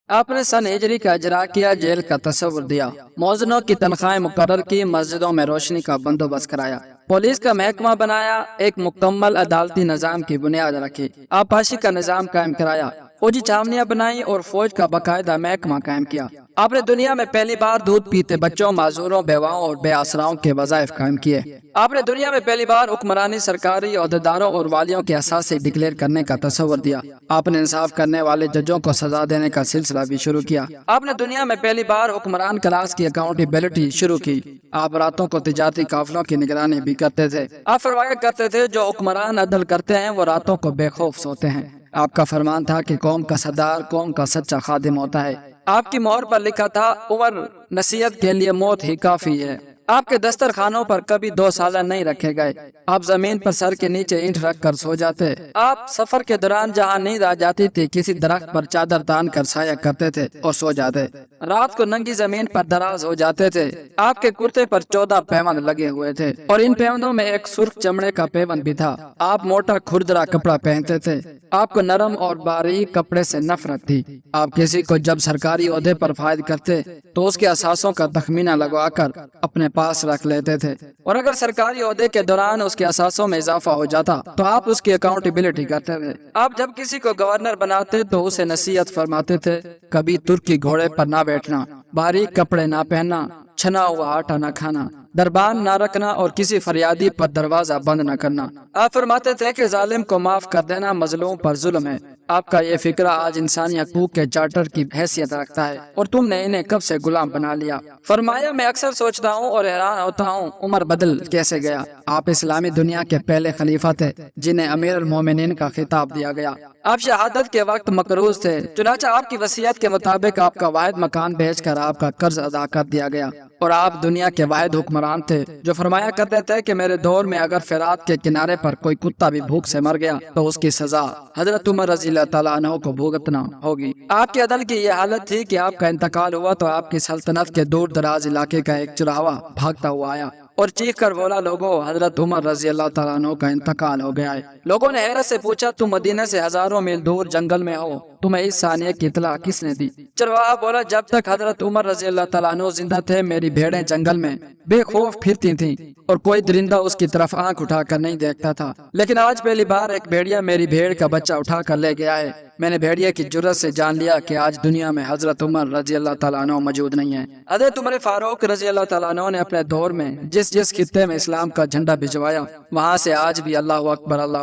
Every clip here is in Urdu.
آپ نے سن ہجری کا اجرا کیا، جیل کا تصور دیا، موزنوں کی تنخواہیں مقرر کی، مسجدوں میں روشنی کا بندوبست کرایا، پولیس کا محکمہ بنایا، ایک مکمل عدالتی نظام کی بنیاد رکھی، آبپاشی کا نظام قائم کرایا، فوجی چھاونیاں بنائی اور فوج کا باقاعدہ محکمہ قائم کیا۔ آپ نے دنیا میں پہلی بار دودھ پیتے بچوں، معذوروں، بیواؤں اور بے آسراؤں کے وظائف قائم کیے۔ آپ نے دنیا میں پہلی بار حکمرانی سرکاری عہدیداروں اور والیوں کے اثاثے ڈکلیئر کرنے کا تصور دیا۔ آپ نے انصاف کرنے والے ججوں کو سزا دینے کا سلسلہ بھی شروع کیا۔ آپ نے دنیا میں پہلی بار حکمران کلاس کی اکاؤنٹیبلٹی شروع کی۔ آپ راتوں کو تجارتی قافلوں کی نگرانی بھی کرتے تھے۔ آپ فرمایا کرتے تھے جو حکمران عدل کرتے ہیں وہ راتوں کو بے خوف سوتے ہیں۔ آپ کا فرمان تھا کہ قوم کا سردار قوم کا سچا خادم ہوتا ہے۔ آپ کی مہر پر لکھا تھا عمر نصیحت کے لیے موت ہی کافی ہے۔ آپ کے دسترخوانوں پر کبھی 2 سالہ نہیں رکھے گئے۔ آپ زمین پر سر کے نیچے اینٹ رکھ کر سو جاتے۔ آپ سفر کے دوران جہاں نیند آ جاتی تھی کسی درخت پر چادر تان کر سایہ کرتے تھے اور سو جاتے۔ رات کو ننگی زمین پر دراز ہو جاتے تھے۔ آپ کے کرتے پر 14 پیوند لگے ہوئے تھے اور ان پیوندوں میں ایک سرخ چمڑے کا پیوند بھی تھا۔ آپ موٹا کھردرا کپڑا پہنتے تھے۔ آپ کو نرم اور باریک کپڑے سے نفرت تھی۔ آپ کسی کو جب سرکاری عہدے پر فائد کرتے تو اس کے اثاثوں کا تخمینہ لگوا کر اپنے پاس رکھ لیتے تھے، اور اگر سرکاری عہدے کے دوران اس کے اثاثوں میں اضافہ ہو جاتا تو آپ اس کی اکاؤنٹیبلٹی کرتے تھے۔ آپ جب کسی کو گورنر بناتے تو اسے نصیحت فرماتے تھے کبھی ترکی گھوڑے پر نہ بیٹھنا، باریک کپڑے نہ پہننا، چھنا ہوا آٹا نہ کھانا، دربان نہ رکھنا اور کسی فریادی پر دروازہ بند نہ کرنا۔ آپ فرماتے تھے کہ ظالم کو معاف کر دینا مظلوم پر ظلم ہے۔ آپ کا یہ فکرہ آج انسانی حقوق کے چارٹر کی حیثیت رکھتا ہے اور تم نے انہیں کب سے غلام بنا لیا۔ فرمایا میں اکثر سوچتا ہوں اور حیران ہوتا ہوں عمر بدل کیسے گیا۔ آپ اسلامی دنیا کے پہلے خلیفہ تھے جنہیں امیر المومنین کا خطاب دیا گیا۔ آپ شہادت کے وقت مقروض تھے، چنانچہ آپ کی وصیت کے مطابق آپ کا واحد مکان بیچ کر آپ کا قرض ادا کر دیا گیا، اور آپ دنیا کے واحد حکمران تھے جو فرمایا کرتے تھے کہ میرے دور میں اگر فرات کے کنارے پر کوئی کتا بھی بھوک سے مر گیا تو اس کی سزا حضرت عمر رضی اللہ تعالیٰ عنہ کو بھگتنا ہوگی۔ آپ کے عدل کی یہ حالت تھی کہ آپ کا انتقال ہوا تو آپ کی سلطنت کے دور دراز علاقے کا ایک چراوا بھاگتا ہوا آیا اور چیخ کر بولا لوگوں حضرت عمر رضی اللہ تعالیٰ عنہ کا انتقال ہو گیا ہے۔ لوگوں نے حیرت سے پوچھا تم مدینہ سے ہزاروں میل دور جنگل میں ہو، تمہیں اس ثانیہ کی اطلاع کس نے دی؟ چرواہا بولا جب تک حضرت عمر رضی اللہ تعالیٰ عنہ زندہ تھے میری بھیڑیں جنگل میں بے خوف پھرتی تھیں اور کوئی درندہ اس کی طرف آنکھ اٹھا کر نہیں دیکھتا تھا، لیکن آج پہلی بار ایک بھیڑیا میری بھیڑ کا بچہ اٹھا کر لے گیا ہے۔ میں نے بھیڑیا کی جرت سے جان لیا کہ آج دنیا میں حضرت عمر رضی اللہ تعالیٰ عنہ موجود نہیں ہے۔ حضرت عمر فاروق رضی اللہ تعالیٰ عنہ نے اپنے دور میں جس خطے میں اسلام کا جھنڈا بھجوایا وہاں سے آج بھی اللہ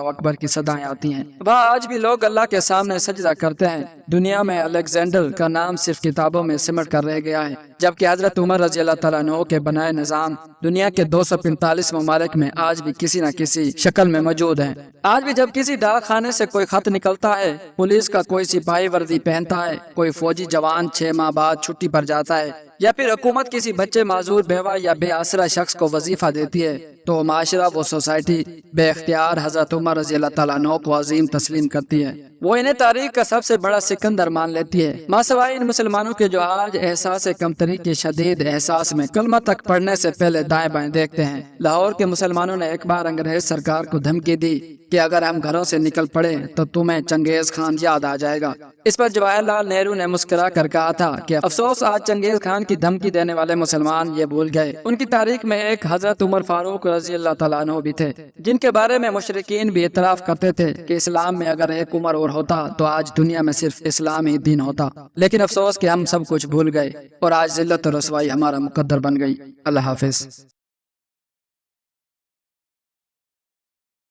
اکبر کی صدائیں آتی ہیں۔ وہاں آج بھی لوگ اللہ کے سامنے سجدہ کرتے ہیں۔ دنیا میں الیگزینڈر کا نام صرف کتابوں میں سمٹ کر رہ گیا ہے، جبکہ حضرت عمر رضی اللہ تعالیٰ عنہ کے بنائے نظام دنیا کے 245 ممالک میں آج بھی کسی نہ کسی شکل میں موجود ہیں۔ آج بھی جب کسی ڈاک خانے سے کوئی خط نکلتا ہے، پولیس کا کوئی سپاہی وردی پہنتا ہے، کوئی فوجی جوان 6 ماہ بعد چھٹی پر جاتا ہے، یا پھر حکومت کسی بچے معذور بیوہ یا بے آسرا شخص کو وظیفہ دیتی ہے تو معاشرہ وہ سوسائٹی بے اختیار حضرت عمر رضی اللہ تعالیٰ عنہ کو عظیم تسلیم کرتی ہے۔ وہ انہیں تاریخ کا سب سے بڑا سکندر مان لیتی ہے، ماں سوائے ان مسلمانوں کے جو آج احساس کمتری کے شدید احساس میں کلمہ تک پڑھنے سے پہلے دائیں بائیں دیکھتے ہیں۔ لاہور کے مسلمانوں نے ایک بار انگریز سرکار کو دھمکی دی کہ اگر ہم گھروں سے نکل پڑے تو تمہیں چنگیز خان یاد آ جائے گا۔ اس پر جواہر لال نہرو نے مسکرا کر کہا تھا کہ افسوس آج چنگیز خان کی دھمکی دینے والے مسلمان یہ بھول گئے ان کی تاریخ میں ایک حضرت عمر فاروق رضی اللہ تعالیٰ عنہ بھی تھے جن کے بارے میں مشرکین بھی اعتراف کرتے تھے کہ اسلام میں اگر ایک عمر اور ہوتا تو آج دنیا میں صرف اسلام ہی دین ہوتا، لیکن افسوس کہ ہم سب کچھ بھول گئے اور آج ذلت و رسوائی ہمارا مقدر بن گئی۔ اللہ حافظ۔